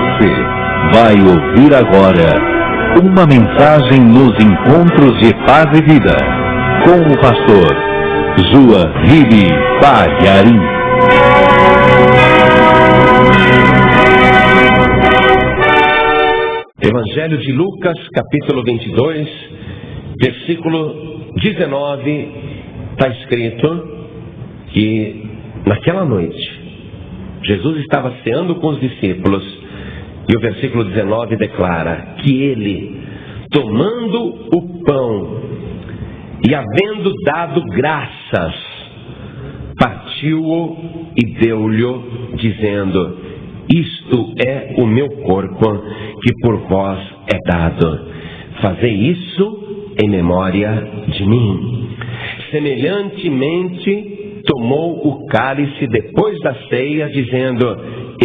Você vai ouvir agora uma mensagem nos encontros de paz e vida com o pastor Juan Palharim. Evangelho de Lucas, capítulo 22, versículo 19, está escrito que naquela noite Jesus estava ceando com os discípulos e o versículo 19 declara que ele, tomando o pão e havendo dado graças, partiu-o e deu-lhe, dizendo: isto é o meu corpo que por vós é dado. Fazei isso em memória de mim. Semelhantemente, tomou o cálice depois da ceia, dizendo: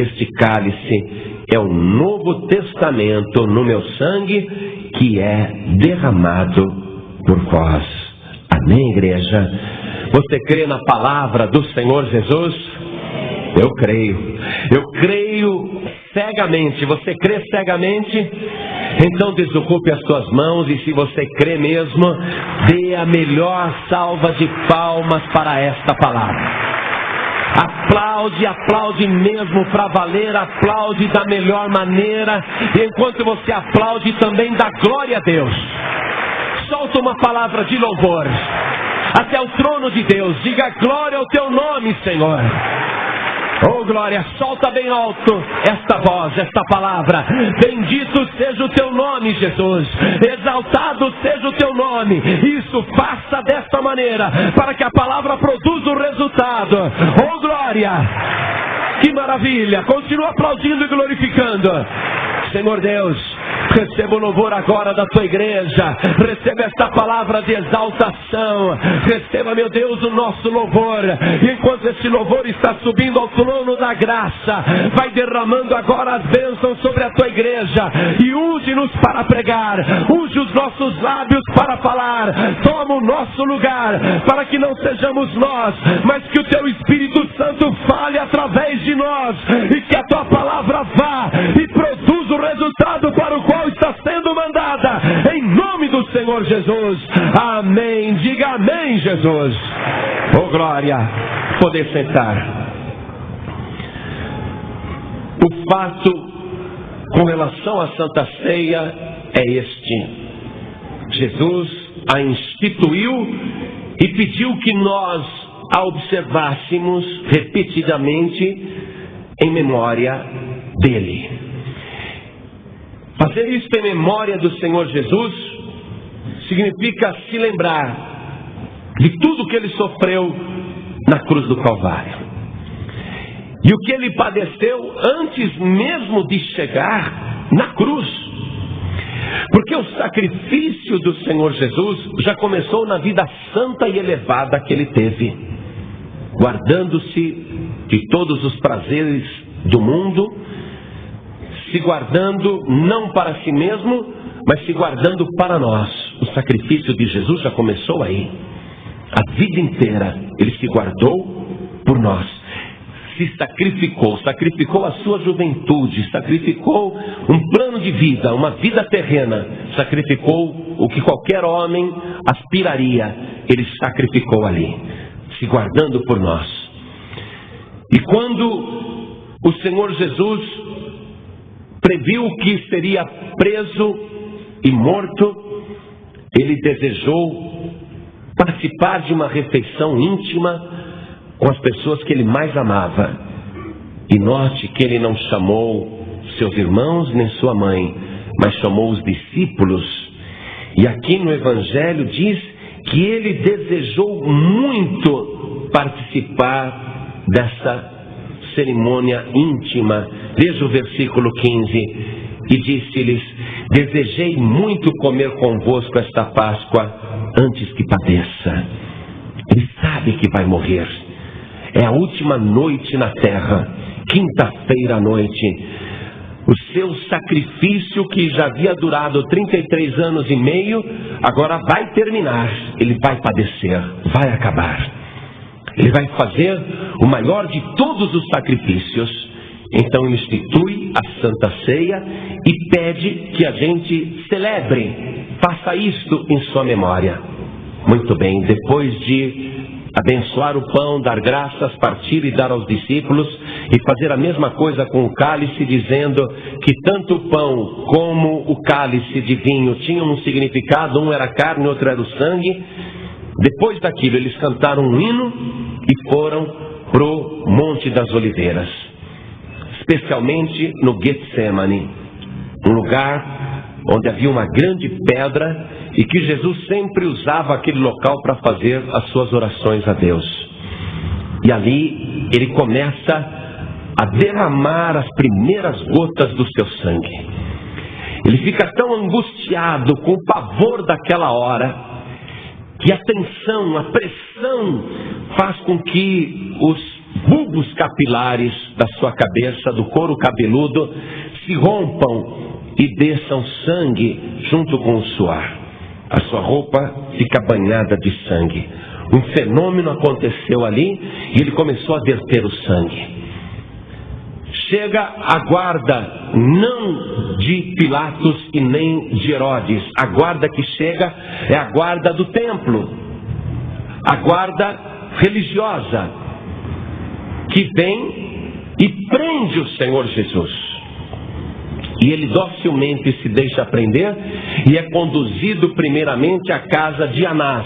este cálice é o novo testamento no meu sangue, que é derramado por vós. Amém, igreja? Você crê na palavra do Senhor Jesus? Eu creio cegamente. Você crê cegamente? Então desocupe as suas mãos e, se você crê mesmo, dê a melhor salva de palmas para esta palavra. Aplaude mesmo para valer, aplaude da melhor maneira, e enquanto você aplaude também dá glória a Deus. Solta uma palavra de louvor até o trono de Deus, diga glória ao teu nome, Senhor. Oh glória, solta bem alto esta voz, esta palavra. Bendito seja o teu nome, Jesus. Exaltado seja o teu nome. Isso, faça desta maneira, para que a palavra produza o resultado. Oh glória, que maravilha. Continua aplaudindo e glorificando. Senhor Deus, receba o louvor agora da tua igreja. Receba esta palavra de exaltação. Receba, meu Deus, o nosso louvor. E enquanto esse louvor está subindo ao trono da graça, vai derramando agora as bênçãos sobre a tua igreja. E unge-nos para pregar. Unge os nossos lábios para falar. Toma o nosso lugar, para que não sejamos nós, mas que o teu Espírito Santo fale através de nós. E que a tua palavra vá e produza o resultado para o qual está sendo mandada, em nome do Senhor Jesus. Amém. Diga amém, Jesus. Oh glória. Poder sentar. O fato com relação à Santa Ceia é este: Jesus a instituiu e pediu que nós a observássemos repetidamente em memória dele. Fazer isso em memória do Senhor Jesus significa se lembrar de tudo que ele sofreu na cruz do Calvário. E o que ele padeceu antes mesmo de chegar na cruz. Porque o sacrifício do Senhor Jesus já começou na vida santa e elevada que ele teve, guardando-se de todos os prazeres do mundo, se guardando não para si mesmo, mas se guardando para nós. O sacrifício de Jesus já começou aí. A vida inteira ele se guardou por nós. Se sacrificou a sua juventude, sacrificou um plano de vida, uma vida terrena, sacrificou o que qualquer homem aspiraria, ele sacrificou ali, se guardando por nós. E quando o Senhor Jesus previu que seria preso e morto, ele desejou participar de uma refeição íntima com as pessoas que ele mais amava. E note que ele não chamou seus irmãos nem sua mãe, mas chamou os discípulos. E aqui no Evangelho diz que ele desejou muito participar dessa cerimônia íntima. Veja o versículo 15: e disse-lhes: desejei muito comer convosco esta Páscoa antes que padeça. Ele sabe que vai morrer. É a última noite na terra, quinta-feira à noite. O seu sacrifício, que já havia durado 33 anos e meio, agora vai terminar. Ele vai padecer, vai acabar. Ele vai fazer o maior de todos os sacrifícios, Então institui a Santa Ceia e pede que a gente celebre, faça isto em sua memória. Muito bem, depois de abençoar o pão, dar graças, partir e dar aos discípulos, e fazer a mesma coisa com o cálice, dizendo que tanto o pão como o cálice de vinho tinham um significado, um era carne, outro era o sangue. Depois daquilo, eles cantaram um hino e foram pro Monte das Oliveiras, especialmente no Getsemane, um lugar onde havia uma grande pedra e que Jesus sempre usava aquele local para fazer as suas orações a Deus. E ali ele começa a derramar as primeiras gotas do seu sangue. Ele fica tão angustiado com o pavor daquela hora, que a tensão, a pressão faz com que os bulbos capilares da sua cabeça, do couro cabeludo, se rompam e desçam sangue junto com o suor. A sua roupa fica banhada de sangue. Um fenômeno aconteceu ali e ele começou a verter o sangue. Chega a guarda, não de Pilatos e nem de Herodes. A guarda que chega é a guarda do templo, a guarda religiosa, que vem e prende o Senhor Jesus. E ele docilmente se deixa prender e é conduzido primeiramente à casa de Anás.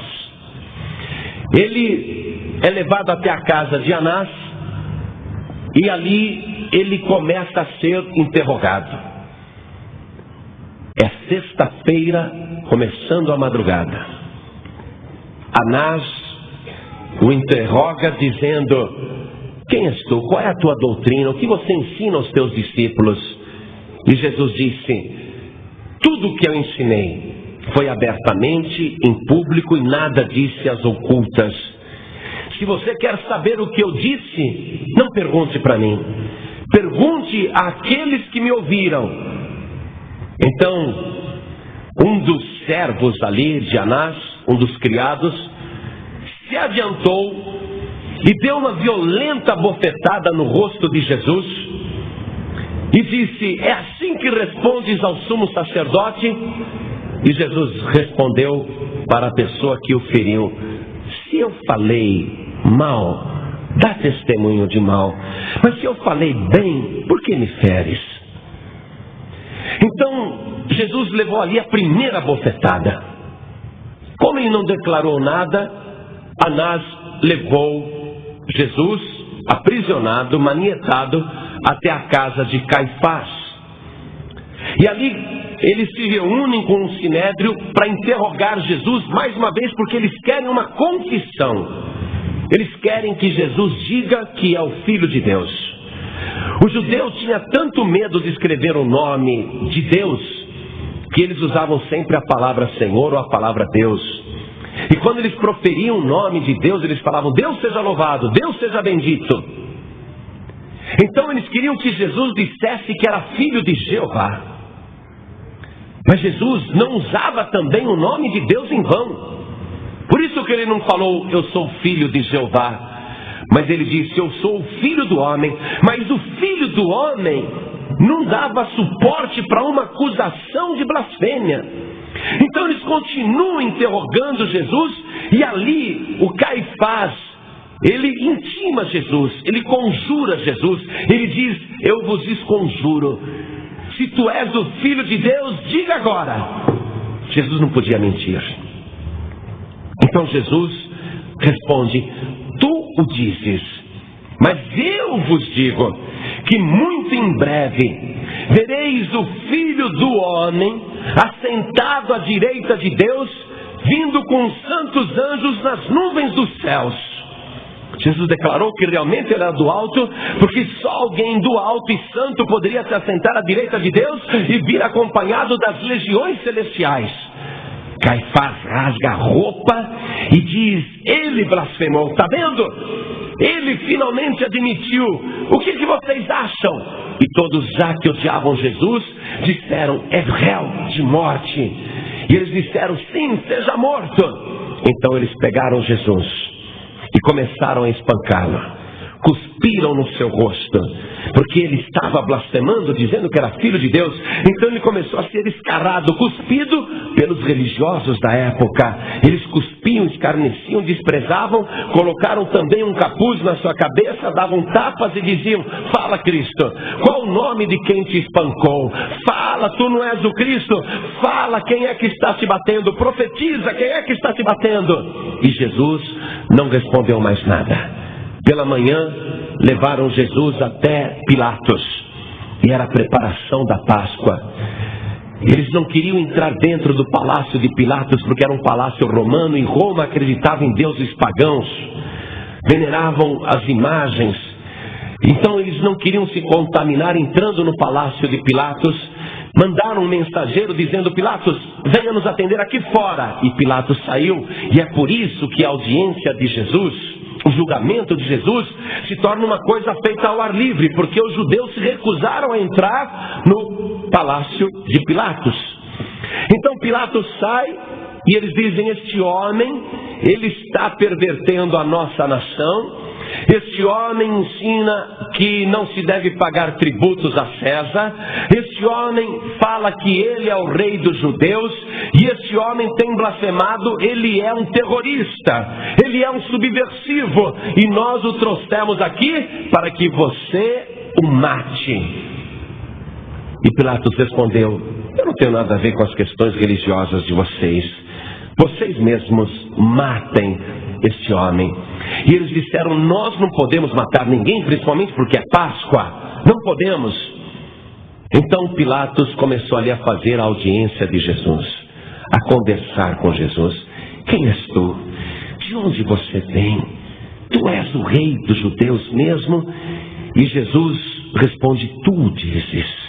Ele é levado até a casa de Anás e ali ele começa a ser interrogado. É sexta-feira, começando a madrugada. Anás o interroga dizendo: quem és tu? Qual é a tua doutrina? O que você ensina aos teus discípulos? E Jesus disse: tudo o que eu ensinei foi abertamente, em público, e nada disse às ocultas. Se você quer saber o que eu disse, não pergunte para mim, pergunte àqueles que me ouviram. Então, um dos servos ali de Anás, um dos criados, se adiantou e deu uma violenta bofetada no rosto de Jesus e disse: é assim que respondes ao sumo sacerdote? E Jesus respondeu para a pessoa que o feriu: se eu falei mal, dá testemunho de mal, mas se eu falei bem, por que me feres? Então Jesus levou ali a primeira bofetada. Como ele não declarou nada, Anás levou Jesus aprisionado, manietado, até a casa de Caifás. E ali eles se reúnem com o Sinédrio para interrogar Jesus mais uma vez, porque eles querem uma confissão. Eles querem que Jesus diga que é o Filho de Deus. O judeu tinha tanto medo de escrever o nome de Deus, que eles usavam sempre a palavra Senhor ou a palavra Deus. E quando eles proferiam o nome de Deus, eles falavam: Deus seja louvado, Deus seja bendito. Então eles queriam que Jesus dissesse que era filho de Jeová. Mas Jesus não usava também o nome de Deus em vão. Por isso que ele não falou: eu sou filho de Jeová. Mas ele disse: eu sou o filho do homem. Mas o filho do homem não dava suporte para uma acusação de blasfêmia. Então eles continuam interrogando Jesus. E ali o Caifás, ele intima Jesus, ele conjura Jesus. Ele diz: eu vos conjuro, se tu és o Filho de Deus, diga agora. Jesus não podia mentir. Então Jesus responde: tu o dizes, mas eu vos digo que muito em breve vereis o Filho do Homem assentado à direita de Deus, vindo com os santos anjos nas nuvens dos céus. Jesus declarou que realmente ele era do alto, porque só alguém do alto e santo poderia se assentar à direita de Deus e vir acompanhado das legiões celestiais. Caifás rasga a roupa e diz: ele blasfemou. Está vendo? Ele finalmente admitiu. O que vocês acham? E todos já que odiavam Jesus disseram: é réu de morte. E eles disseram: sim, seja morto. Então eles pegaram Jesus e começaram a espancá-lo cuspiram no seu rosto, porque ele estava blasfemando, dizendo que era filho de Deus. Então ele começou a ser escarrado, cuspido pelos religiosos da época. Eles cuspiam, escarneciam, desprezavam, colocaram também um capuz na sua cabeça, davam tapas e diziam: fala, Cristo, qual o nome de quem te espancou? Fala, tu não és o Cristo? Fala, quem é que está te batendo? Profetiza, quem é que está te batendo? E Jesus não respondeu mais nada. Pela manhã, levaram Jesus até Pilatos, e era a preparação da Páscoa. Eles não queriam entrar dentro do palácio de Pilatos, porque era um palácio romano, e Roma acreditava em deuses pagãos, veneravam as imagens. Então eles não queriam se contaminar entrando no palácio de Pilatos. Mandaram um mensageiro dizendo: Pilatos, venha nos atender aqui fora. E Pilatos saiu, e é por isso que a audiência de Jesus, o julgamento de Jesus, se torna uma coisa feita ao ar livre, porque os judeus se recusaram a entrar no palácio de Pilatos. Então Pilatos sai, e eles dizem: este homem, ele está pervertendo a nossa nação. Este homem ensina que não se deve pagar tributos a César. Este homem fala que ele é o rei dos judeus. E este homem tem blasfemado. Ele é um terrorista. Ele é um subversivo. E nós o trouxemos aqui para que você o mate. E Pilatos respondeu: eu não tenho nada a ver com as questões religiosas de vocês. Vocês mesmos matem este homem. E eles disseram: nós não podemos matar ninguém, principalmente porque é Páscoa. Não podemos. Então Pilatos começou ali a fazer a audiência de Jesus, a conversar com Jesus. Quem és tu? De onde você vem? Tu és o rei dos judeus mesmo? E Jesus responde: tu dizes.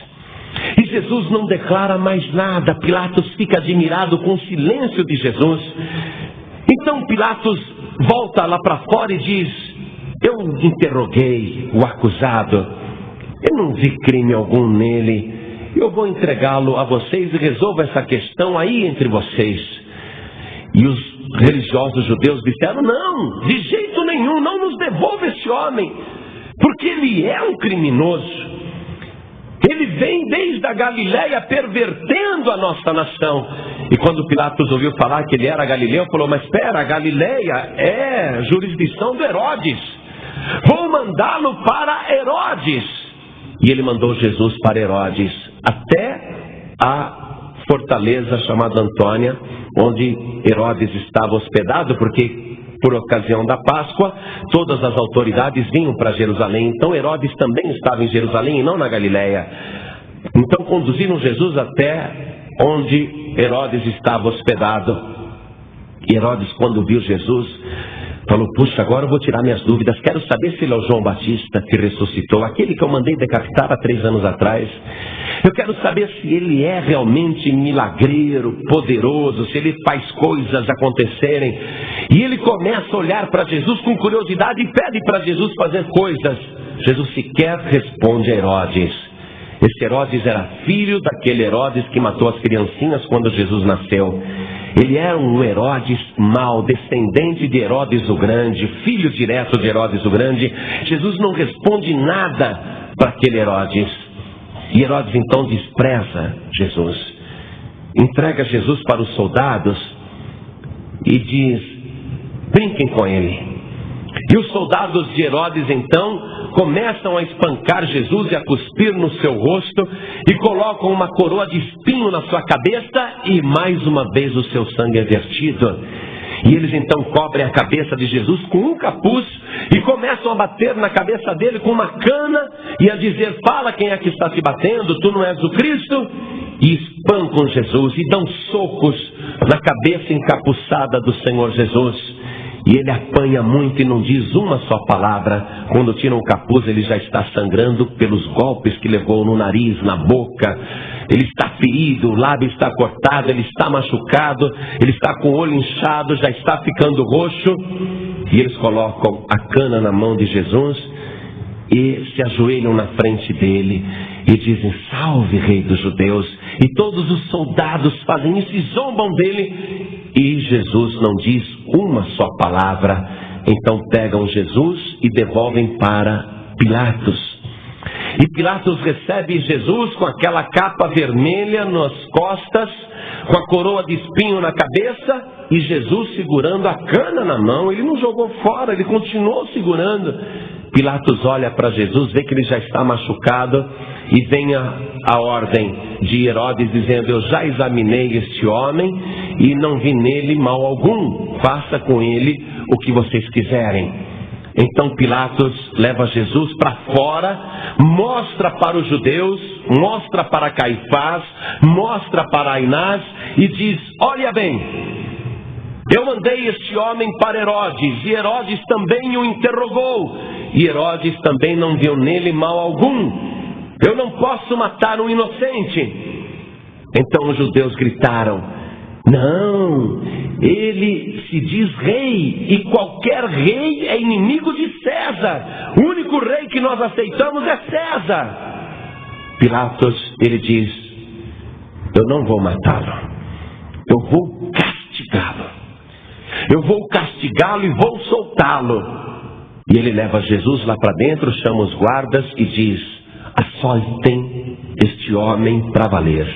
E Jesus não declara mais nada. Pilatos fica admirado com o silêncio de Jesus. Então Pilatos volta lá para fora e diz: eu interroguei o acusado, eu não vi crime algum nele, eu vou entregá-lo a vocês e resolvo essa questão aí entre vocês. E os religiosos judeus disseram: não, de jeito nenhum, não nos devolva esse homem, porque ele é um criminoso. Ele vem desde a Galileia pervertendo a nossa nação. E quando Pilatos ouviu falar que ele era galileu, falou: mas espera, a Galileia é jurisdição do Herodes. Vou mandá-lo para Herodes. E ele mandou Jesus para Herodes, até a fortaleza chamada Antônia, onde Herodes estava hospedado, porque por ocasião da Páscoa, todas as autoridades vinham para Jerusalém. Então Herodes também estava em Jerusalém e não na Galileia. Então conduziram Jesus até onde Herodes estava hospedado. E Herodes, quando viu Jesus, falou: puxa, agora eu vou tirar minhas dúvidas. Quero saber se ele é o João Batista que ressuscitou, aquele que eu mandei decapitar há 3 anos atrás. Eu quero saber se ele é realmente milagreiro, poderoso, se ele faz coisas acontecerem. E ele começa a olhar para Jesus com curiosidade e pede para Jesus fazer coisas. Jesus sequer responde a Herodes. Esse Herodes era filho daquele Herodes que matou as criancinhas quando Jesus nasceu. Ele era um Herodes mau, descendente de Herodes o Grande, filho direto de Herodes o Grande. Jesus não responde nada para aquele Herodes. E Herodes então despreza Jesus, entrega Jesus para os soldados e diz: brinquem com ele. E os soldados de Herodes então começam a espancar Jesus e a cuspir no seu rosto, e colocam uma coroa de espinho na sua cabeça, e mais uma vez o seu sangue é vertido. E eles então cobrem a cabeça de Jesus com um capuz e começam a bater na cabeça dele com uma cana e a dizer: fala, quem é que está te batendo? Tu não és o Cristo? E espancam Jesus e dão socos na cabeça encapuçada do Senhor Jesus. E ele apanha muito e não diz uma só palavra. Quando tiram o capuz, ele já está sangrando pelos golpes que levou no nariz, na boca. Ele está ferido, o lábio está cortado, ele está machucado, ele está com o olho inchado, já está ficando roxo. E eles colocam a cana na mão de Jesus e se ajoelham na frente dele e dizem: salve, rei dos judeus. E todos os soldados fazem isso e zombam dele. E Jesus não diz uma só palavra. Então pegam Jesus e devolvem para Pilatos. E Pilatos recebe Jesus com aquela capa vermelha nas costas, com a coroa de espinho na cabeça, e Jesus segurando a cana na mão. Ele não jogou fora, ele continuou segurando. Pilatos olha para Jesus, vê que ele já está machucado, e vem a ordem de Herodes dizendo: eu já examinei este homem e não vi nele mal algum, faça com ele o que vocês quiserem. Então Pilatos leva Jesus para fora, mostra para os judeus, mostra para Caifás, mostra para Anás e diz: olha bem, eu mandei este homem para Herodes, e Herodes também o interrogou, e Herodes também não viu nele mal algum. Eu não posso matar um inocente. Então os judeus gritaram: não, ele se diz rei, e qualquer rei é inimigo de César. O único rei que nós aceitamos é César. Pilatos, ele diz: eu não vou matá-lo, eu vou castigá-lo. Eu vou castigá-lo e vou soltá-lo. E ele leva Jesus lá para dentro, chama os guardas e diz: açoitem este homem para valer.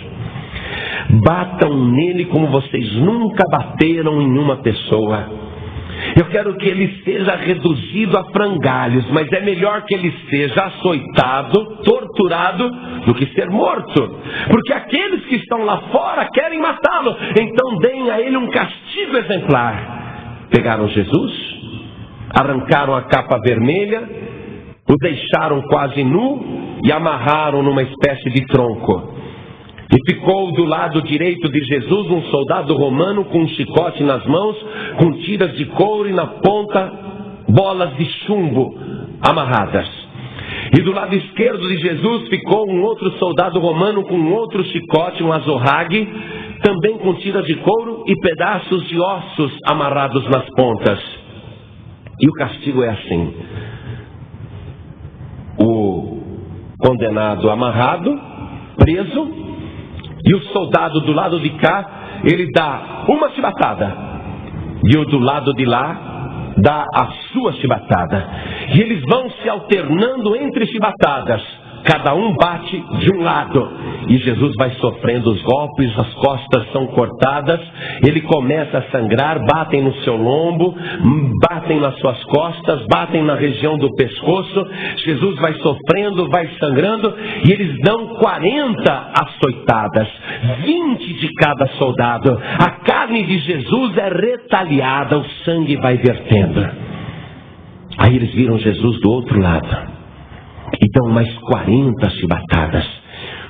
Batam nele como vocês nunca bateram em uma pessoa. Eu quero que ele seja reduzido a frangalhos, mas é melhor que ele seja açoitado, torturado, do que ser morto. Porque aqueles que estão lá fora querem matá-lo, então deem a ele um castigo exemplar. Pegaram Jesus, arrancaram a capa vermelha, o deixaram quase nu e amarraram numa espécie de tronco. E ficou do lado direito de Jesus um soldado romano com um chicote nas mãos, com tiras de couro e na ponta bolas de chumbo amarradas. E do lado esquerdo de Jesus ficou um outro soldado romano com um outro chicote, um azorrague, também com tiras de couro e pedaços de ossos amarrados nas pontas. E o castigo é assim: o condenado amarrado, preso, e o soldado do lado de cá, ele dá uma chibatada, e o do lado de lá dá a sua chibatada. E eles vão se alternando entre chibatadas. Cada um bate de um lado. E Jesus vai sofrendo os golpes, as costas são cortadas, ele começa a sangrar, batem no seu lombo, batem nas suas costas, batem na região do pescoço. Jesus vai sofrendo, vai sangrando, e eles dão 40 açoitadas, 20 de cada soldado. A carne de Jesus é retalhada, o sangue vai vertendo. Aí eles viram Jesus do outro lado e dão mais 40 chibatadas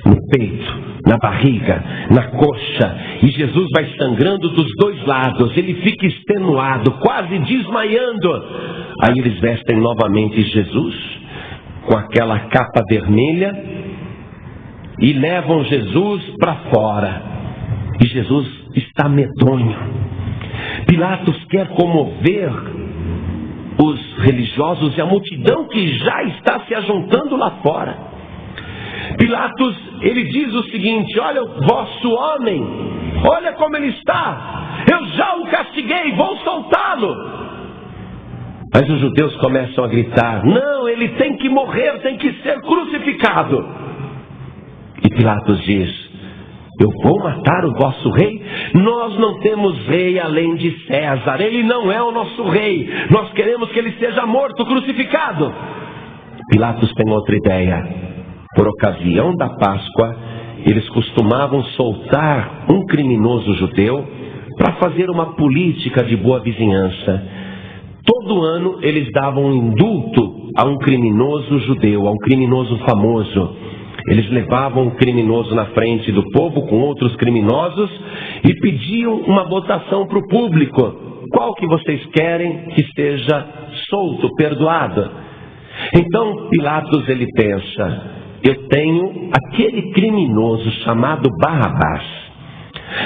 no peito, na barriga, na coxa, e Jesus vai sangrando dos dois lados. Ele fica extenuado, quase desmaiando. Aí eles vestem novamente Jesus com aquela capa vermelha e levam Jesus para fora. E Jesus está medonho. Pilatos quer comover os religiosos e a multidão que já está se ajuntando lá fora. Pilatos, ele diz o seguinte: olha o vosso homem, olha como ele está, eu já o castiguei, vou soltá-lo. Mas os judeus começam a gritar: não, ele tem que morrer, tem que ser crucificado. E Pilatos diz: eu vou matar o vosso rei? Nós não temos rei além de César, ele não é o nosso rei, nós queremos que ele seja morto, crucificado. Pilatos tem outra ideia. Por ocasião da Páscoa, eles costumavam soltar um criminoso judeu para fazer uma política de boa vizinhança. Todo ano eles davam um indulto a um criminoso judeu, a um criminoso famoso. Eles levavam o criminoso na frente do povo com outros criminosos e pediam uma votação para o público. Qual que vocês querem que seja solto, perdoado? Então Pilatos, ele pensa: eu tenho aquele criminoso chamado Barrabás,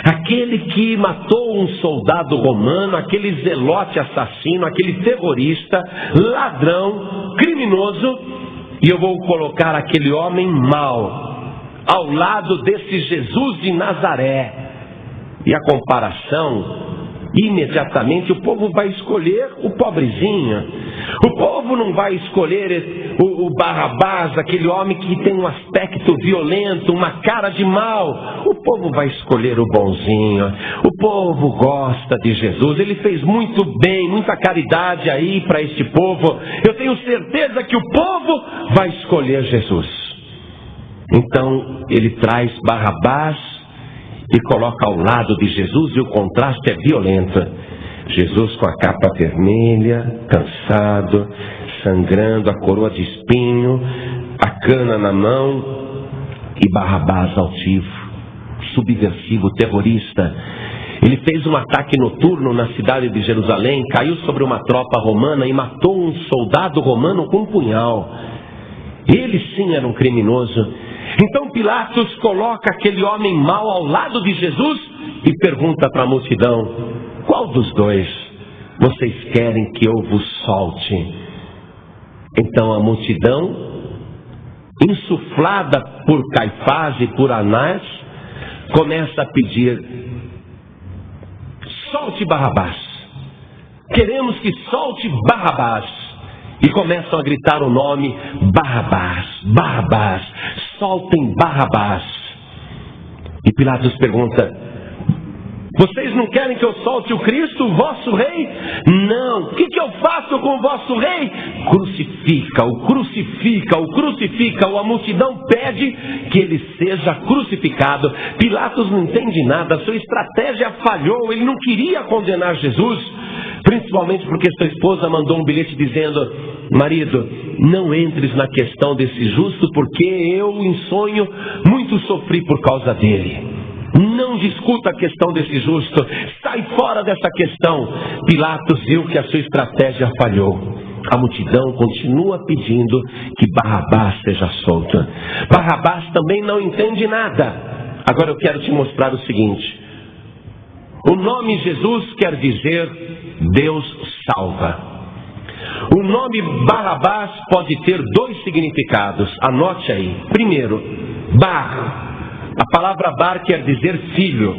aquele que matou um soldado romano, aquele zelote assassino, aquele terrorista, ladrão, criminoso, e eu vou colocar aquele homem mau ao lado desse Jesus de Nazaré. E a comparação imediatamente o povo vai escolher o pobrezinho. O povo não vai escolher o Barrabás, aquele homem que tem um aspecto violento, uma cara de mal. O povo vai escolher o bonzinho. O povo gosta de Jesus. Ele fez muito bem, muita caridade aí para este povo. Eu tenho certeza que o povo vai escolher Jesus. Então ele traz Barrabás e coloca ao lado de Jesus, e o contraste é violento. Jesus com a capa vermelha, cansado, sangrando, a coroa de espinho, a cana na mão, e Barrabás altivo, subversivo, terrorista. Ele fez um ataque noturno na cidade de Jerusalém, caiu sobre uma tropa romana e matou um soldado romano com um punhal. Ele sim era um criminoso. Então Pilatos coloca aquele homem mau ao lado de Jesus e pergunta para a multidão: qual dos dois vocês querem que eu vos solte? Então a multidão, insuflada por Caifás e por Anás, começa a pedir: solte Barrabás, queremos que solte Barrabás. E começam a gritar o nome Barrabás, Barrabás, soltem Barrabás. E Pilatos pergunta: vocês não querem que eu solte o Cristo, o vosso rei? Não. O que eu faço com o vosso rei? Crucifica-o, crucifica-o, crucifica-o. A multidão pede que ele seja crucificado. Pilatos não entende nada, sua estratégia falhou. Ele não queria condenar Jesus, principalmente porque sua esposa mandou um bilhete dizendo: marido, não entres na questão desse justo, porque eu em sonho muito sofri por causa dele. Não discuta a questão desse justo, sai fora dessa questão. Pilatos viu que a sua estratégia falhou. A multidão continua pedindo que Barrabás seja solto. Barrabás também não entende nada. Agora eu quero te mostrar o seguinte: o nome Jesus quer dizer Deus salva. O nome Barrabás pode ter dois significados, anote aí. Primeiro, Bar. A palavra Bar quer dizer filho.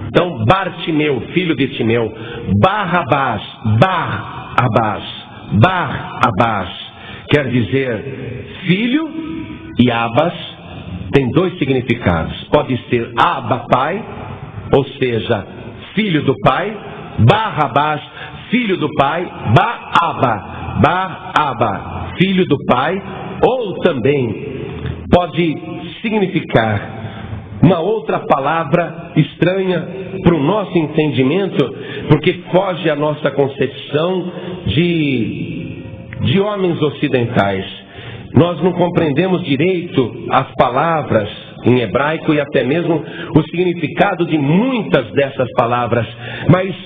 Então, Bartimeu, filho de Timeu. Barrabás, Bar-Abás, Bar-Abás quer dizer filho, e Abas tem dois significados. Pode ser Abba, pai, ou seja, filho do pai. Barrabás, filho do pai. Bar-Abba, filho do pai. Ou também pode significar uma outra palavra estranha para o nosso entendimento, porque foge à nossa concepção de homens ocidentais. Nós não compreendemos direito as palavras em hebraico e até mesmo o significado de muitas dessas palavras. Mas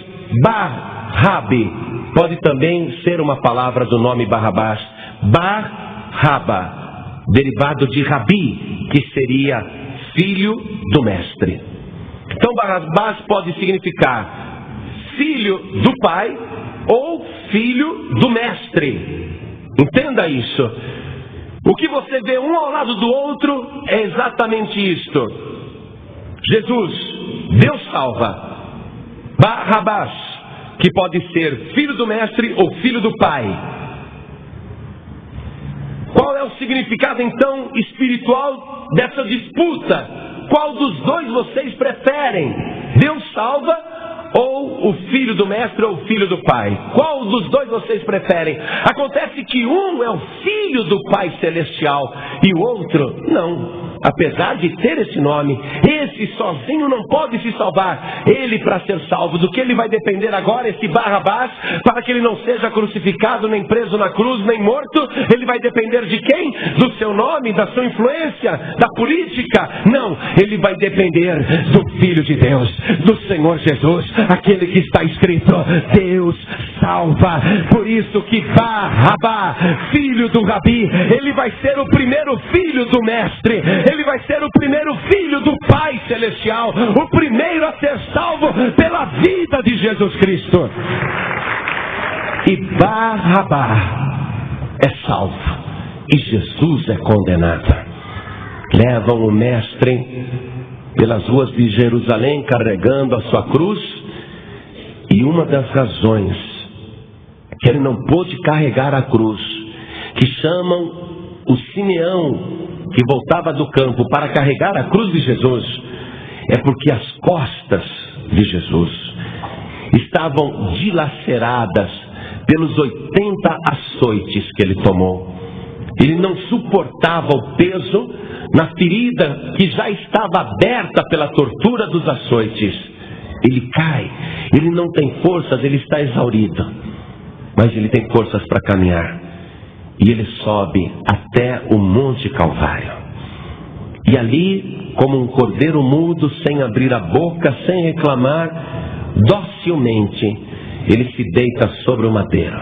Bar-Rabi pode também ser uma palavra do nome Barrabás. Bar-Raba, derivado de Rabi, que seria filho do mestre. Então Barrabás pode significar filho do pai ou filho do mestre. Entenda isso. O que você vê um ao lado do outro é exatamente isto. Jesus, Deus salva. Barrabás, que pode ser filho do mestre ou filho do pai. Qual é o significado então espiritual dessa disputa? Qual dos dois vocês preferem? Deus salva ou o filho do mestre ou o filho do pai? Qual dos dois vocês preferem? Acontece que um é o filho do Pai Celestial e o outro não. Apesar de ter esse nome, esse sozinho não pode se salvar. Ele, para ser salvo, do que ele vai depender agora, esse Barrabás, para que ele não seja crucificado, nem preso na cruz, nem morto, ele vai depender de quem? Do seu nome, da sua influência, da política? Não, ele vai depender do Filho de Deus, do Senhor Jesus, aquele que está escrito, Deus salva. Por isso que Barrabá, filho do Rabi, ele vai ser o primeiro filho do mestre, ele vai ser o primeiro filho do Pai Celestial, o primeiro a ser salvo pela vida de Jesus Cristo. E Barrabá é salvo e Jesus é condenado. Levam o mestre pelas ruas de Jerusalém carregando a sua cruz, E uma das razões que ele não pôde carregar a cruz, que chamam o Simeão, que voltava do campo para carregar a cruz de Jesus, é porque as costas de Jesus estavam dilaceradas pelos 80 açoites que ele tomou. Ele não suportava o peso na ferida que já estava aberta pela tortura dos açoites. Ele cai, ele não tem forças, ele está exaurido, mas ele tem forças para caminhar. E ele sobe até o Monte Calvário. E ali, como um cordeiro mudo, sem abrir a boca, sem reclamar, docilmente, ele se deita sobre o madeiro.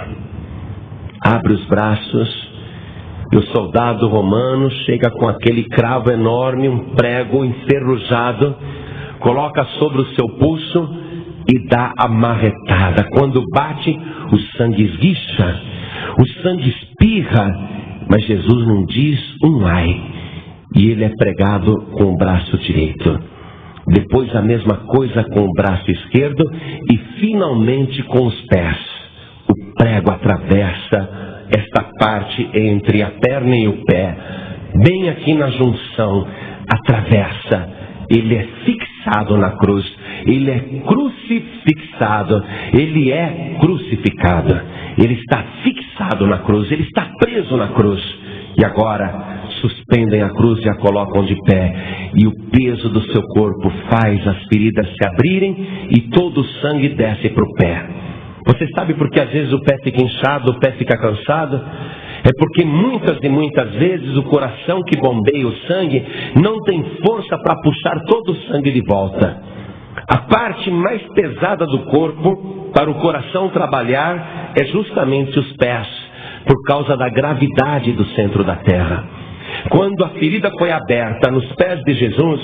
Abre os braços, e o soldado romano chega com aquele cravo enorme, um prego enferrujado, coloca sobre o seu pulso e dá a marretada. Quando bate, o sangue esguicha, o sangue espirra, mas Jesus não diz um ai. E ele é pregado com o braço direito. Depois a mesma coisa com o braço esquerdo e finalmente com os pés. O prego atravessa esta parte entre a perna e o pé, bem aqui na junção, atravessa. Ele é fixado na cruz, ele é crucifixado, ele é crucificado, ele está fixado na cruz, ele está preso na cruz. E agora suspendem a cruz e a colocam de pé, e o peso do seu corpo faz as feridas se abrirem e todo o sangue desce para o pé. Você sabe por que às vezes o pé fica inchado, o pé fica cansado? É porque muitas e muitas vezes o coração que bombeia o sangue não tem força para puxar todo o sangue de volta. A parte mais pesada do corpo para o coração trabalhar é justamente os pés, por causa da gravidade do centro da terra. Quando a ferida foi aberta nos pés de Jesus,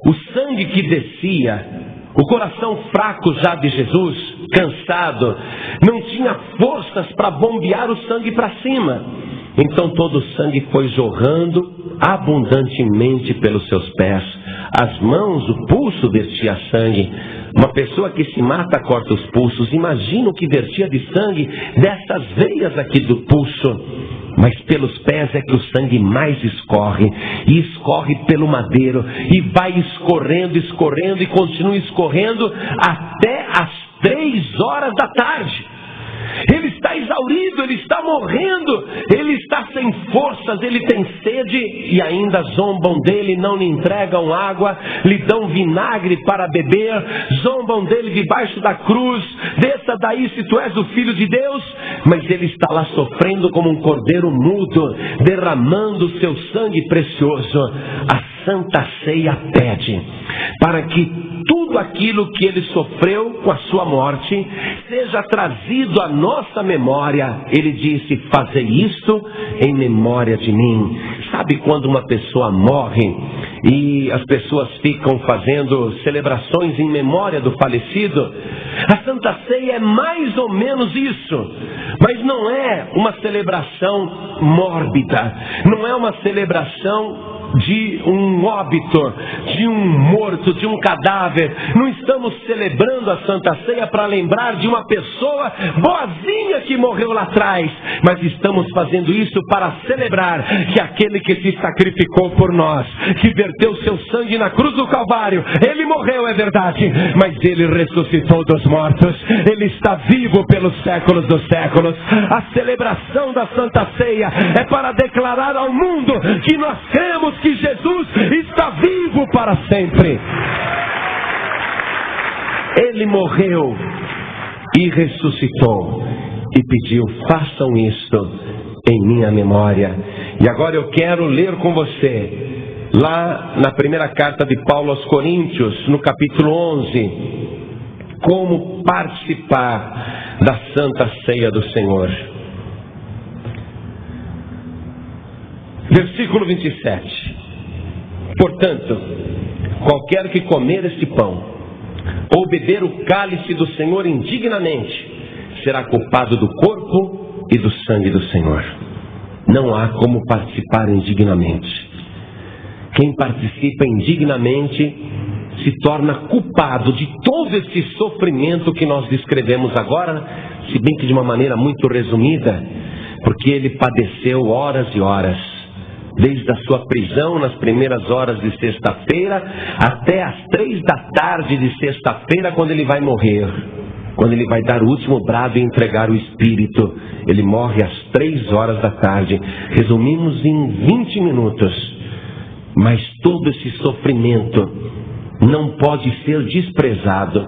o sangue que descia, o coração fraco já de Jesus, cansado, não tinha forças para bombear o sangue para cima. Então todo o sangue foi jorrando abundantemente pelos seus pés. As mãos, o pulso vertia sangue. Uma pessoa que se mata corta os pulsos. Imagina o que vertia de sangue dessas veias aqui do pulso. Mas pelos pés é que o sangue mais escorre, e escorre pelo madeiro, e vai escorrendo, escorrendo, e continua escorrendo até as 3 horas da tarde. Ele está exaurido, ele está morrendo, ele está sem forças, ele tem sede, e ainda zombam dele, não lhe entregam água, lhe dão vinagre para beber, zombam dele debaixo da cruz, desça daí se tu és o Filho de Deus. Mas ele está lá sofrendo como um cordeiro mudo, derramando o seu sangue precioso. A Santa Ceia pede para que tudo aquilo que ele sofreu com a sua morte seja trazido à nossa memória. Ele disse: fazei isto em memória de mim. Sabe quando uma pessoa morre e as pessoas ficam fazendo celebrações em memória do falecido? A Santa Ceia é mais ou menos isso, mas não é uma celebração mórbida, não é uma celebração de um óbito, de um morto, de um cadáver. Não estamos celebrando a Santa Ceia para lembrar de uma pessoa boazinha que morreu lá atrás, mas estamos fazendo isso para celebrar que aquele que se sacrificou por nós, que verteu seu sangue na cruz do Calvário, ele morreu, é verdade, mas ele ressuscitou dos mortos, ele está vivo pelos séculos dos séculos. A celebração da Santa Ceia é para declarar ao mundo que nós cremos que Jesus está vivo para sempre. Ele morreu e ressuscitou e pediu: façam isto em minha memória. E agora eu quero ler com você lá na primeira carta de Paulo aos Coríntios, no capítulo 11, como participar da Santa Ceia do Senhor. Versículo 27. Portanto, qualquer que comer este pão ou beber o cálice do Senhor indignamente será culpado do corpo e do sangue do Senhor. Não há como participar indignamente. Quem participa indignamente se torna culpado de todo esse sofrimento que nós descrevemos agora, se bem que de uma maneira muito resumida, porque ele padeceu horas e horas, desde a sua prisão nas primeiras horas de sexta-feira até as 3 da tarde de sexta-feira, quando ele vai morrer, quando ele vai dar o último brado e entregar o Espírito. Ele morre às 3 horas da tarde. Resumimos em 20 minutos. Mas todo esse sofrimento não pode ser desprezado.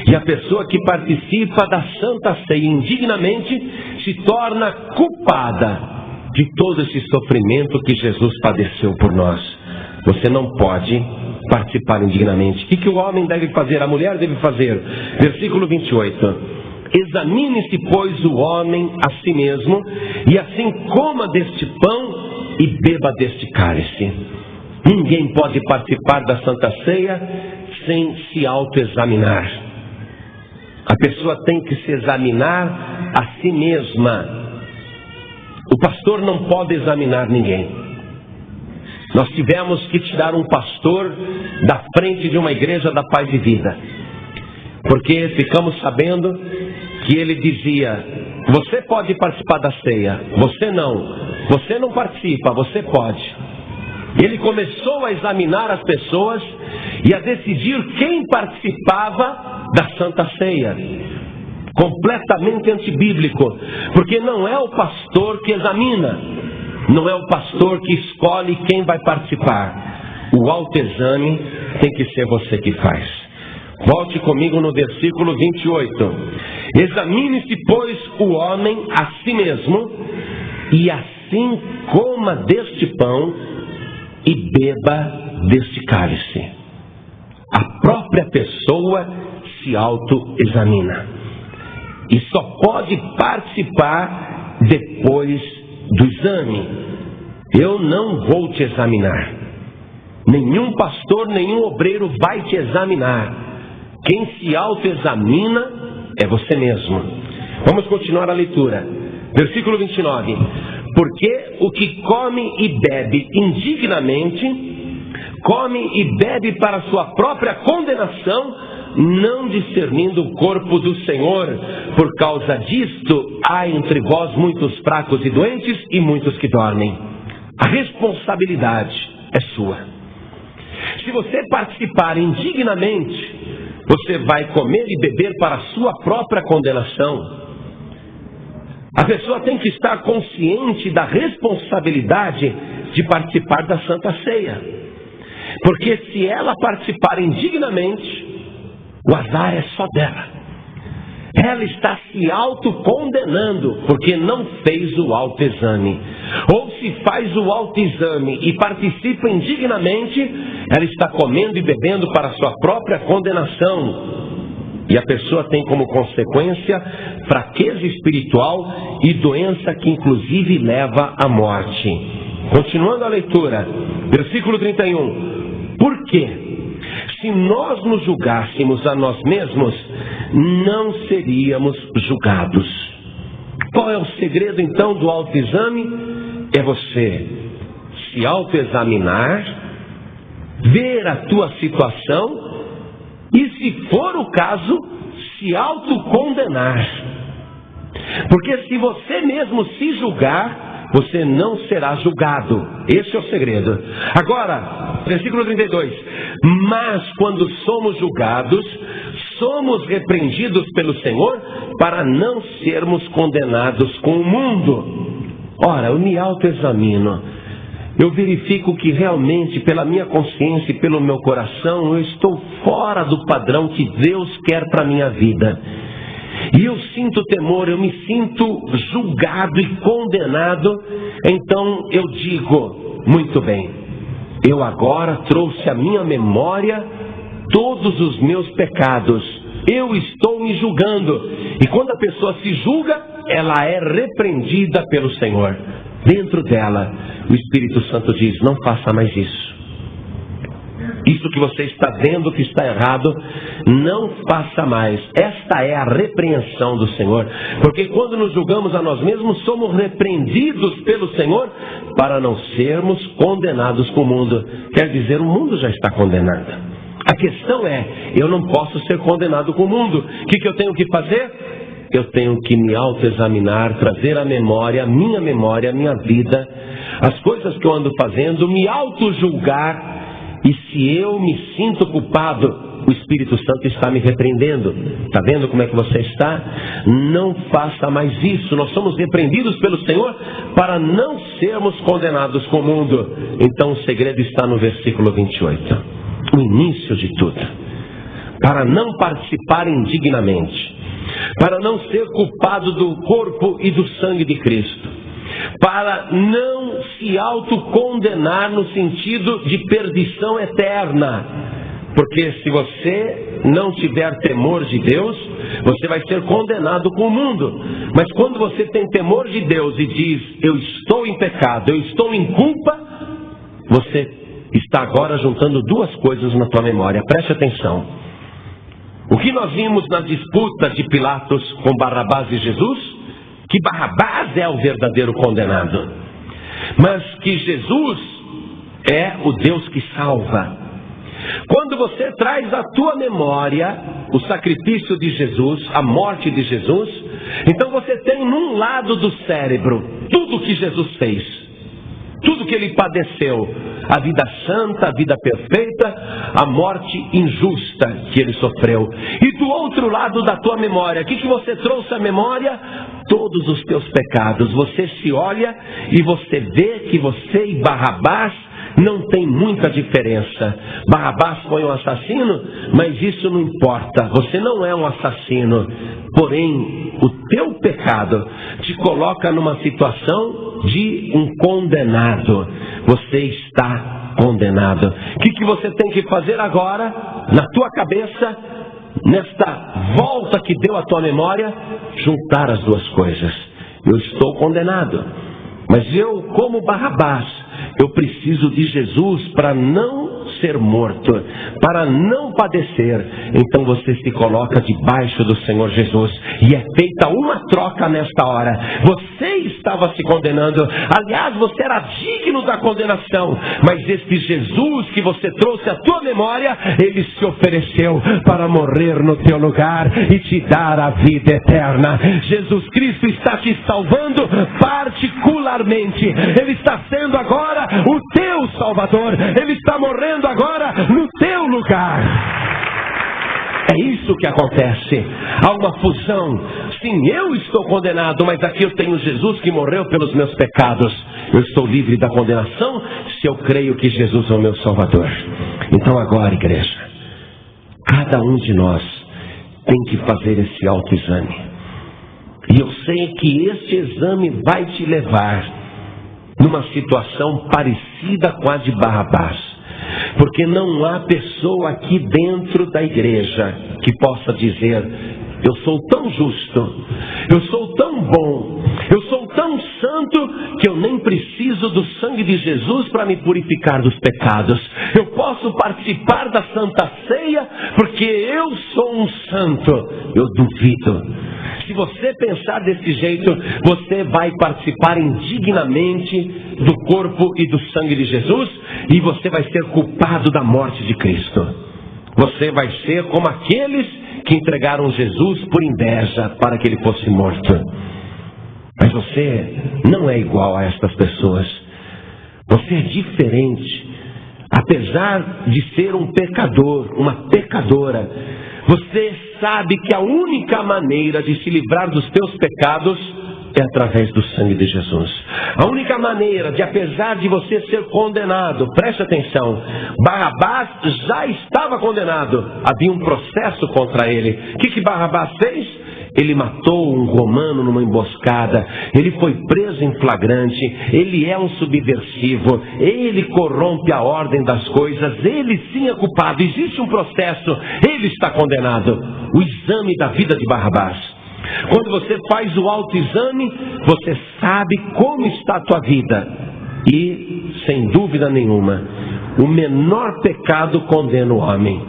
E a pessoa que participa da Santa Ceia indignamente se torna culpada de todo esse sofrimento que Jesus padeceu por nós. Você não pode participar indignamente. O que o homem deve fazer? A mulher deve fazer. Versículo 28. Examine-se, pois, o homem a si mesmo, e assim coma deste pão e beba deste cálice. Ninguém pode participar da Santa Ceia sem se autoexaminar. A pessoa tem que se examinar a si mesma. O pastor não pode examinar ninguém. Nós tivemos que tirar um pastor da frente de uma igreja da Paz e Vida, porque ficamos sabendo que ele dizia: você pode participar da ceia, você não participa, você pode. Ele começou a examinar as pessoas e a decidir quem participava da Santa Ceia. Completamente antibíblico, porque não é o pastor que examina, não é o pastor que escolhe quem vai participar. O autoexame tem que ser você que faz. Volte comigo no versículo 28. Examine-se, pois, o homem a si mesmo, e assim coma deste pão e beba deste cálice. A própria pessoa se autoexamina. E só pode participar depois do exame. Eu não vou te examinar. Nenhum pastor, nenhum obreiro vai te examinar. Quem se autoexamina é você mesmo. Vamos continuar a leitura. Versículo 29. Porque o que come e bebe indignamente, come e bebe para sua própria condenação, não discernindo o corpo do Senhor. Por causa disto, há entre vós muitos fracos e doentes e muitos que dormem. A responsabilidade é sua. Se você participar indignamente, você vai comer e beber para a sua própria condenação. A pessoa tem que estar consciente da responsabilidade de participar da Santa Ceia. Porque se ela participar indignamente, o azar é só dela. Ela está se autocondenando porque não fez o autoexame. Ou se faz o autoexame e participa indignamente, ela está comendo e bebendo para a sua própria condenação. E a pessoa tem como consequência fraqueza espiritual e doença que inclusive leva à morte. Continuando a leitura, versículo 31. Por quê? Se nós nos julgássemos a nós mesmos, não seríamos julgados. Qual é o segredo então do autoexame? É você se autoexaminar, ver a tua situação e, se for o caso, se autocondenar. Porque se você mesmo se julgar, você não será julgado. Esse é o segredo. Agora, versículo 32. Mas quando somos julgados, somos repreendidos pelo Senhor para não sermos condenados com o mundo. Ora, eu me autoexamino. Eu verifico que realmente, pela minha consciência e pelo meu coração, eu estou fora do padrão que Deus quer para a minha vida. E eu sinto temor, eu me sinto julgado e condenado. Então eu digo: muito bem, eu agora trouxe à minha memória todos os meus pecados. Eu estou me julgando. E quando a pessoa se julga, ela é repreendida pelo Senhor. Dentro dela, o Espírito Santo diz: não faça mais isso. Isso que você está vendo que está errado, não faça mais. Esta é a repreensão do Senhor. Porque quando nos julgamos a nós mesmos, somos repreendidos pelo Senhor para não sermos condenados com o mundo. Quer dizer, o mundo já está condenado. A questão é, eu não posso ser condenado com o mundo. O que eu tenho que fazer? Eu tenho que me autoexaminar, trazer à memória, a minha vida, as coisas que eu ando fazendo, me auto-julgar. E se eu me sinto culpado, o Espírito Santo está me repreendendo. Está vendo como é que você está? Não faça mais isso. Nós somos repreendidos pelo Senhor para não sermos condenados com o mundo. Então o segredo está no versículo 28. O início de tudo. Para não participar indignamente. Para não ser culpado do corpo e do sangue de Cristo. Para não se autocondenar no sentido de perdição eterna. Porque se você não tiver temor de Deus, você vai ser condenado com o mundo. Mas quando você tem temor de Deus e diz, eu estou em pecado, eu estou em culpa, você está agora juntando duas coisas na tua memória. Preste atenção. O que nós vimos na disputa de Pilatos com Barrabás e Jesus? Que Barrabás é o verdadeiro condenado. Mas que Jesus é o Deus que salva. Quando você traz à tua memória o sacrifício de Jesus, a morte de Jesus, então você tem num lado do cérebro tudo que Jesus fez, tudo que ele padeceu, a vida santa, a vida perfeita, a morte injusta que ele sofreu. E do outro lado da tua memória, o que você trouxe à memória? Todos os teus pecados. Você se olha e você vê que você e Barrabás não tem muita diferença. Barrabás foi um assassino, mas isso não importa. Você não é um assassino. Porém, o teu pecado te coloca numa situação de um condenado. Você está condenado. O que você tem que fazer agora, na tua cabeça, nesta volta que deu à tua memória? Juntar as duas coisas. Eu estou condenado, mas eu, como Barrabás, eu preciso de Jesus para não ser morto, para não padecer. Então você se coloca debaixo do Senhor Jesus e é feita uma troca nesta hora. Você estava se condenando, aliás, você era digno da condenação, mas este Jesus que você trouxe à tua memória, ele se ofereceu para morrer no teu lugar e te dar a vida eterna. Jesus Cristo está te salvando particularmente. Ele está sendo agora o teu Salvador. Ele está morrendo agora no teu lugar. É isso que acontece. Há uma fusão. Sim, eu estou condenado, mas aqui eu tenho Jesus que morreu pelos meus pecados. Eu estou livre da condenação se eu creio que Jesus é o meu Salvador. Então agora, igreja, cada um de nós tem que fazer esse autoexame. E eu sei que este exame vai te levar numa situação parecida com a de Barrabás. Porque não há pessoa aqui dentro da igreja que possa dizer, eu sou tão justo, eu sou tão bom, eu sou tão santo que eu nem preciso do sangue de Jesus para me purificar dos pecados. Eu posso participar da Santa Ceia porque eu sou um santo. Eu duvido. Se você pensar desse jeito, você vai participar indignamente do corpo e do sangue de Jesus e você vai ser culpado da morte de Cristo. Você vai ser como aqueles que entregaram Jesus por inveja para que ele fosse morto. Mas você não é igual a estas pessoas. Você é diferente. Apesar de ser um pecador, uma pecadora, você sabe que a única maneira de se livrar dos teus pecados é através do sangue de Jesus. A única maneira de, apesar de você ser condenado, preste atenção, Barrabás já estava condenado, havia um processo contra ele. O que Barrabás fez? Ele matou um romano numa emboscada, ele foi preso em flagrante, ele é um subversivo, ele corrompe a ordem das coisas, ele sim é culpado, existe um processo, ele está condenado. O exame da vida de Barrabás. Quando você faz o autoexame, você sabe como está a tua vida. E, sem dúvida nenhuma, o menor pecado condena o homem.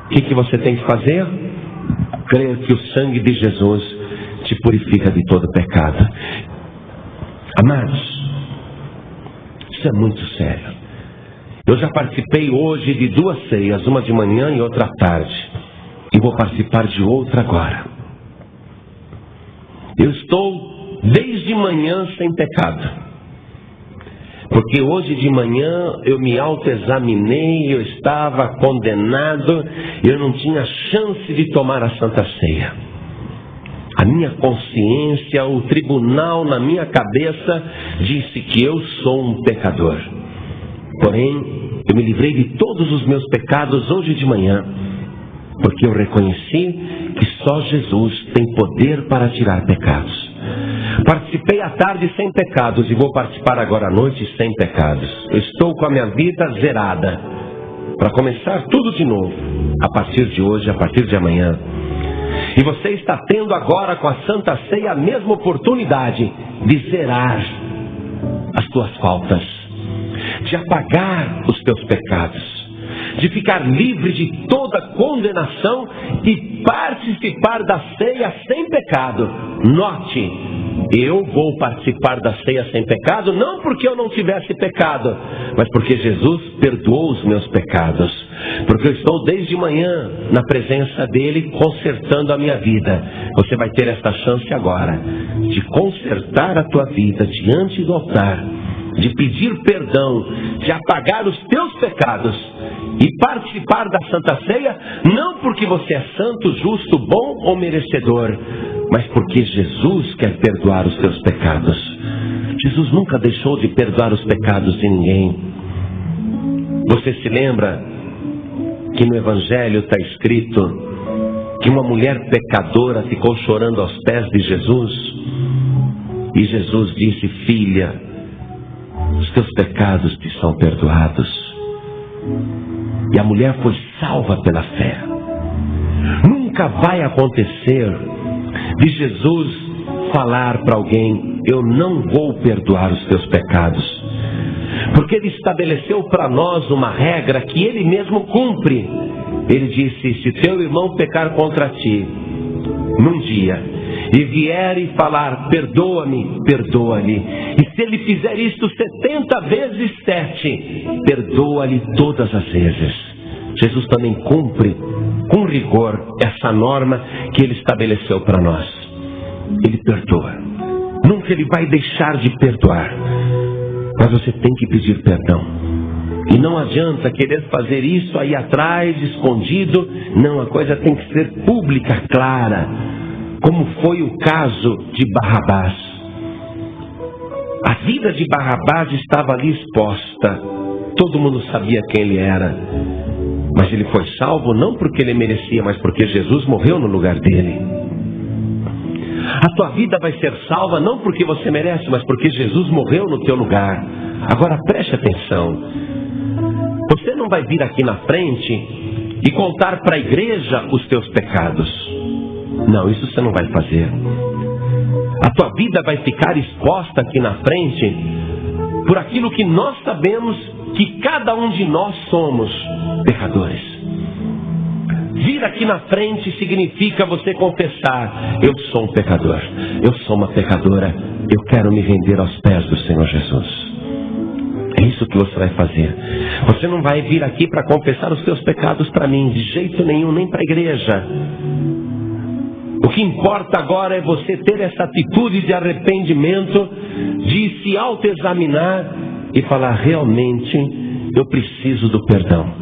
O que você tem que fazer? Crer que o sangue de Jesus te purifica de todo pecado. Amados, isso é muito sério. Eu já participei hoje de 2 ceias, uma de manhã e outra à tarde. E vou participar de outra agora. Eu estou desde manhã sem pecado. Porque hoje de manhã eu me autoexaminei, eu estava condenado, eu não tinha chance de tomar a Santa Ceia. A minha consciência, o tribunal na minha cabeça disse que eu sou um pecador. Porém, eu me livrei de todos os meus pecados hoje de manhã, porque eu reconheci que só Jesus tem poder para tirar pecados. Participei à tarde sem pecados e vou participar agora à noite sem pecados. Eu estou com a minha vida zerada para começar tudo de novo, a partir de hoje, a partir de amanhã. E você está tendo agora com a Santa Ceia a mesma oportunidade de zerar as tuas faltas, de apagar os teus pecados, de ficar livre de toda condenação e participar da ceia sem pecado. Note, eu vou participar da ceia sem pecado, não porque eu não tivesse pecado, mas porque Jesus perdoou os meus pecados. Porque eu estou desde manhã na presença dele, consertando a minha vida. Você vai ter esta chance agora de consertar a tua vida diante do altar, de pedir perdão, de apagar os teus pecados e participar da Santa Ceia, não porque você é santo, justo, bom ou merecedor, mas porque Jesus quer perdoar os teus pecados. Jesus nunca deixou de perdoar os pecados de ninguém. Você se lembra que no Evangelho está escrito que uma mulher pecadora ficou chorando aos pés de Jesus? E Jesus disse: filha, os teus pecados te são perdoados. E a mulher foi salva pela fé. Nunca vai acontecer de Jesus falar para alguém: eu não vou perdoar os teus pecados, porque ele estabeleceu para nós uma regra que ele mesmo cumpre. Ele disse: se teu irmão pecar contra ti num dia e vier e falar perdoa-me, perdoa-lhe, e se ele fizer isto 70 vezes 7, perdoa-lhe todas as vezes. Jesus também cumpre com rigor essa norma que ele estabeleceu para nós. Ele perdoa. Nunca ele vai deixar de perdoar, mas você tem que pedir perdão. E não adianta querer fazer isso aí atrás, escondido. Não, a coisa tem que ser pública, clara, como foi o caso de Barrabás. A vida de Barrabás estava ali exposta. Todo mundo sabia quem ele era. Mas ele foi salvo não porque ele merecia, mas porque Jesus morreu no lugar dele. A tua vida vai ser salva não porque você merece, mas porque Jesus morreu no teu lugar. Agora preste atenção. Você não vai vir aqui na frente e contar para a igreja os teus pecados. Não, isso você não vai fazer. A tua vida vai ficar exposta aqui na frente por aquilo que nós sabemos que cada um de nós somos pecadores. Vir aqui na frente significa você confessar: eu sou um pecador, eu sou uma pecadora, eu quero me render aos pés do Senhor Jesus. É isso que você vai fazer. Você não vai vir aqui para confessar os seus pecados para mim, de jeito nenhum, nem para a igreja. O que importa agora é você ter essa atitude de arrependimento, de se autoexaminar e falar: realmente eu preciso do perdão,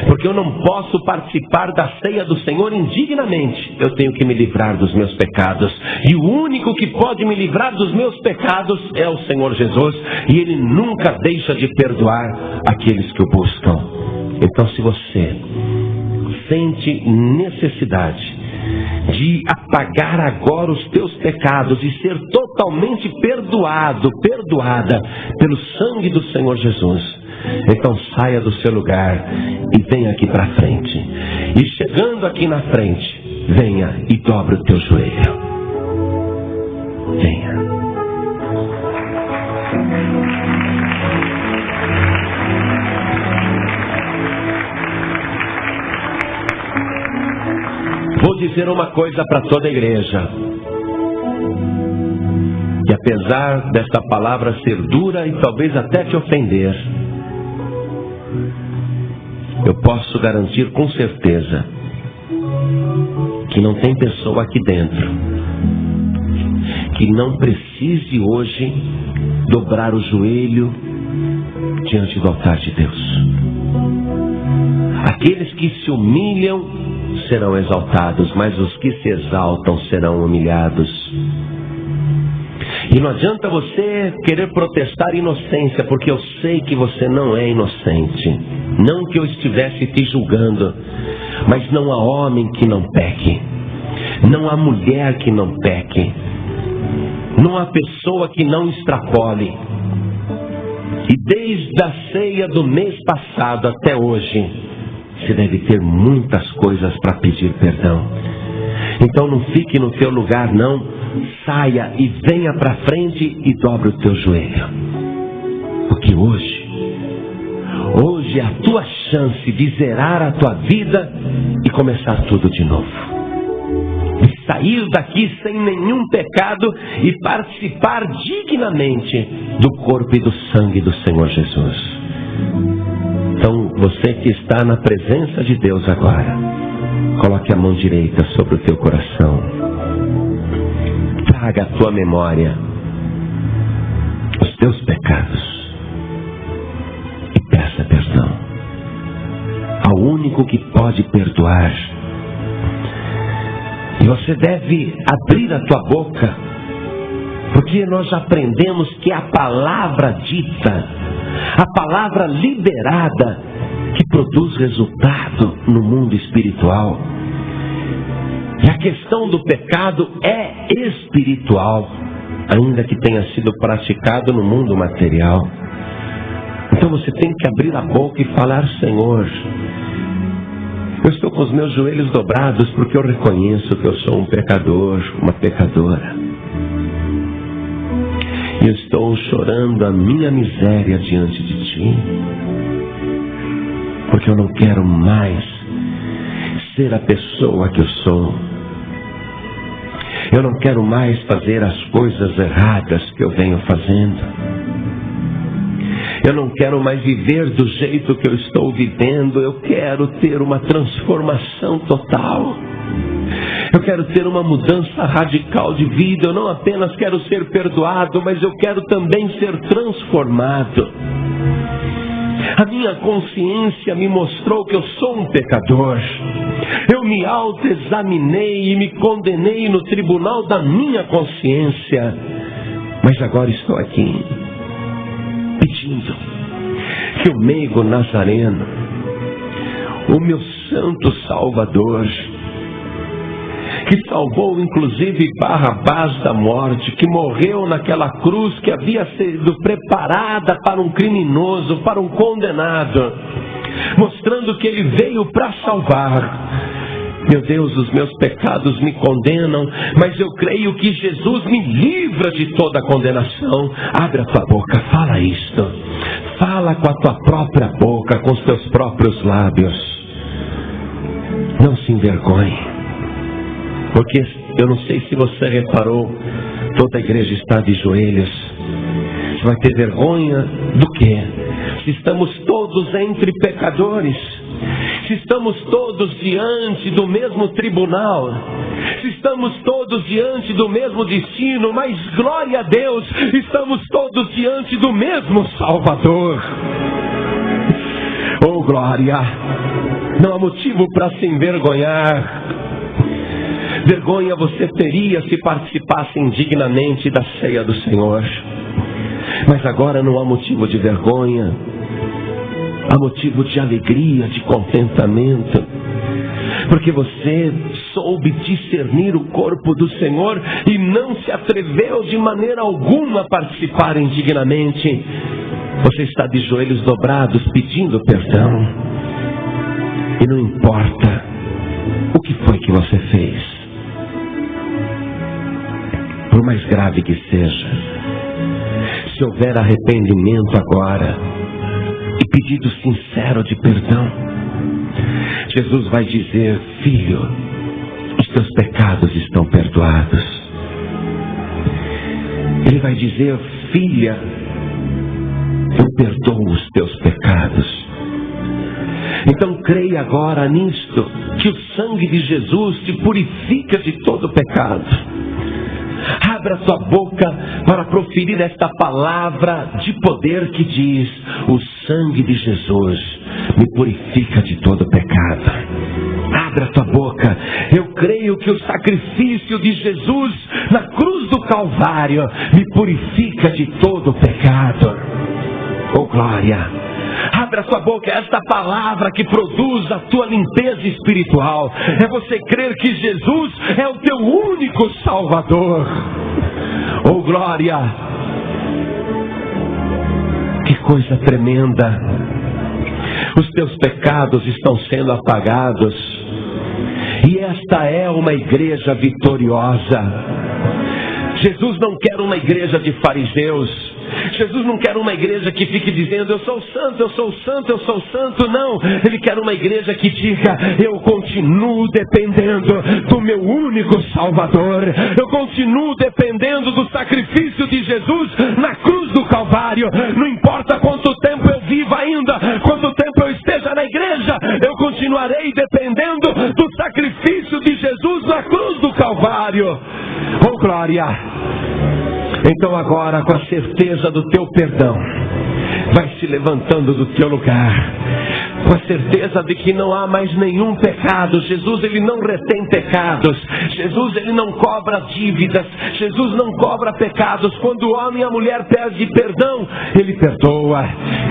porque eu não posso participar da ceia do Senhor indignamente. Eu tenho que me livrar dos meus pecados, e o único que pode me livrar dos meus pecados é o Senhor Jesus, e Ele nunca deixa de perdoar aqueles que o buscam. Então, se você sente necessidade de apagar agora os teus pecados e ser totalmente perdoado, perdoada pelo sangue do Senhor Jesus, então saia do seu lugar e venha aqui para frente. E chegando aqui na frente, venha e dobre o teu joelho. Venha. Vou dizer uma coisa para toda a igreja, que apesar desta palavra ser dura e talvez até te ofender, eu posso garantir com certeza que não tem pessoa aqui dentro que não precise hoje dobrar o joelho diante do altar de Deus. Aqueles que se humilham serão exaltados, mas os que se exaltam serão humilhados. E não adianta você querer protestar inocência, porque eu sei que você não é inocente. Não que eu estivesse te julgando, mas não há homem que não peque. Não há mulher que não peque. Não há pessoa que não extrapole. E desde a ceia do mês passado até hoje, você deve ter muitas coisas para pedir perdão. Então não fique no teu lugar, não. Saia e venha para frente e dobre o teu joelho. Porque hoje é a tua chance de zerar a tua vida e começar tudo de novo. E sair daqui sem nenhum pecado e participar dignamente do corpo e do sangue do Senhor Jesus. Então, você que está na presença de Deus agora, coloque a mão direita sobre o teu coração. Traga à tua memória os teus pecados e peça perdão ao único que pode perdoar. E você deve abrir a tua boca, porque nós aprendemos que a palavra dita, a palavra liberada, que produz resultado no mundo espiritual. E a questão do pecado é espiritual, ainda que tenha sido praticado no mundo material. Então você tem que abrir a boca e falar: Senhor, eu estou com os meus joelhos dobrados porque eu reconheço que eu sou um pecador, uma pecadora. E eu estou chorando a minha miséria diante de Ti, porque eu não quero mais ser a pessoa que eu sou. Eu não quero mais fazer as coisas erradas que eu venho fazendo. Eu não quero mais viver do jeito que eu estou vivendo. Eu quero ter uma transformação total. Eu quero ter uma mudança radical de vida. Eu não apenas quero ser perdoado, mas eu quero também ser transformado. A minha consciência me mostrou que eu sou um pecador. Eu me autoexaminei e me condenei no tribunal da minha consciência. Mas agora estou aqui pedindo que o meigo Nazareno, o meu santo Salvador, que salvou inclusive Barrabás da morte, que morreu naquela cruz que havia sido preparada para um criminoso, para um condenado, mostrando que ele veio para salvar. Meu Deus, os meus pecados me condenam, mas eu creio que Jesus me livra de toda condenação. Abre a tua boca, fala isto. Fala com a tua própria boca, com os teus próprios lábios. Não se envergonhe, porque eu não sei se você reparou, toda a igreja está de joelhos. Você vai ter vergonha do quê? Se estamos todos entre pecadores, se estamos todos diante do mesmo tribunal, se estamos todos diante do mesmo destino, mas glória a Deus, estamos todos diante do mesmo Salvador. Oh glória! Não há motivo para se envergonhar. Vergonha você teria se participasse indignamente da ceia do Senhor. Mas agora não há motivo de vergonha. Há motivo de alegria, de contentamento. Porque você soube discernir o corpo do Senhor e não se atreveu de maneira alguma a participar indignamente. Você está de joelhos dobrados pedindo perdão. E não importa o que foi que você fez. Por mais grave que seja, se houver arrependimento agora e pedido sincero de perdão, Jesus vai dizer: filho, os teus pecados estão perdoados. Ele vai dizer: filha, eu perdoo os teus pecados. Então creia agora nisto, que o sangue de Jesus te purifica de todo pecado. Abra sua boca para proferir esta palavra de poder que diz: o sangue de Jesus me purifica de todo pecado. Abra sua boca. Eu creio que o sacrifício de Jesus na cruz do Calvário me purifica de todo pecado. Oh glória! Abra sua boca, é esta palavra que produz a tua limpeza espiritual. É você crer que Jesus é o teu único Salvador. Oh glória! Que coisa tremenda! Os teus pecados estão sendo apagados. E esta é uma igreja vitoriosa. Jesus não quer uma igreja de fariseus. Jesus não quer uma igreja que fique dizendo: eu sou santo, eu sou santo, eu sou santo. Não, Ele quer uma igreja que diga: eu continuo dependendo do meu único Salvador. Eu continuo dependendo do sacrifício de Jesus na cruz do Calvário. Não importa quanto tempo eu viva ainda, quanto tempo eu esteja na igreja, eu continuarei dependendo do sacrifício de Jesus na cruz do Calvário. Oh glória! Então agora, com a certeza do teu perdão, vai se levantando do teu lugar, com a certeza de que não há mais nenhum pecado. Jesus, Ele não retém pecados. Jesus, Ele não cobra dívidas. Jesus não cobra pecados. Quando o homem e a mulher pedem perdão, Ele perdoa.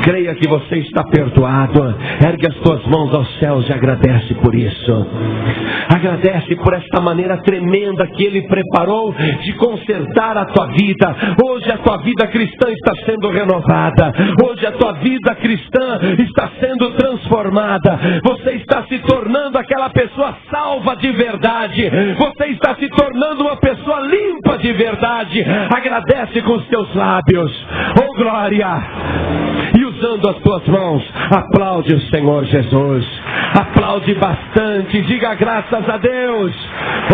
Creia que você está perdoado. Ergue as tuas mãos aos céus e agradece por isso. Agradece por esta maneira tremenda que Ele preparou de consertar a tua vida. Hoje a tua vida cristã está sendo renovada. Hoje a tua vida cristã está sendo transformada. Você está se tornando aquela pessoa salva de verdade. Você está se tornando uma pessoa limpa de verdade. Agradece com os teus lábios. Oh glória! E usando as tuas mãos, aplaude o Senhor Jesus. Aplaude bastante. Diga graças a Deus.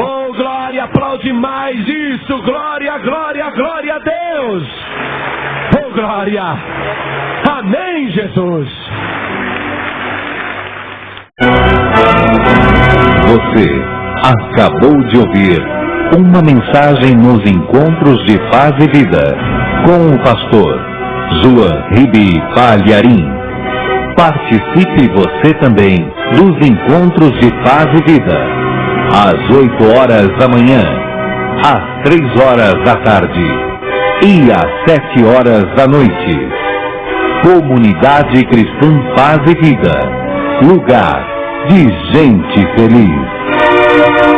Oh glória! Aplaude mais isso. Glória, glória, glória a Deus. Oh glória! Amém, Jesus. Você acabou de ouvir uma mensagem nos Encontros de Paz e Vida com o pastor João Ribe Palharim. Participe você também dos Encontros de Paz e Vida, às 8 horas da manhã, às 3 horas da tarde e às 7 horas da noite. Comunidade Cristã Paz e Vida, lugar de gente feliz.